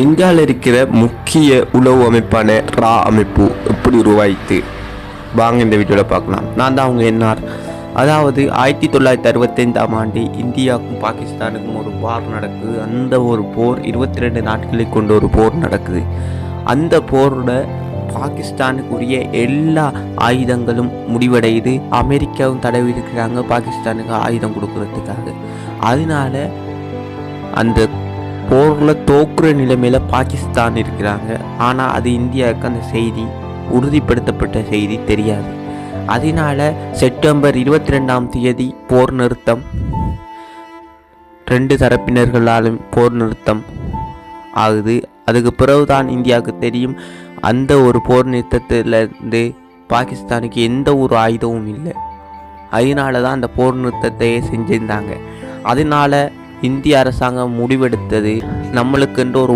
இந்தியாவில் இருக்கிற முக்கிய உளவு அமைப்பான ரா அமைப்பு எப்படி உருவாயிட்டு வாங்க இந்த வீடியோவில் பார்க்கலாம். நான் தான் அவங்க என்ஆர். அதாவது 1965ஆம் ஆண்டு இந்தியாவுக்கும் பாகிஸ்தானுக்கும் ஒரு போர் நடக்குது. அந்த ஒரு போர் 22 நாட்களை கொண்ட ஒரு போர் நடக்குது. அந்த போரோட பாகிஸ்தானுக்குரிய எல்லா ஆயுதங்களும் முடிவடையுது. அமெரிக்காவும் தடை விதிக்கிறாங்க பாகிஸ்தானுக்கு ஆயுதம் கொடுக்கறதுக்காக. அதனால அந்த போரில் தோக்குற நிலைமையில் பாகிஸ்தான் இருக்கிறாங்க. ஆனால் அது இந்தியாவுக்கு அந்த செய்தி உறுதிப்படுத்தப்பட்ட செய்தி தெரியாது. அதனால செப்டம்பர் 22ஆம் தேதி போர் நிறுத்தம், 2 தரப்பினர்களாலும் போர் நிறுத்தம் ஆகுது. அதுக்கு பிறகுதான் இந்தியாவுக்கு தெரியும் அந்த ஒரு போர் நிறுத்தத்திலேருந்து பாகிஸ்தானுக்கு எந்த ஒரு ஆயுதமும் இல்லை. அதனால தான் அந்த போர் நிறுத்தத்தையே செஞ்சிருந்தாங்க. அதனால இந்திய அரசாங்கம் முடிவெடுத்தது நம்மளுக்கென்று ஒரு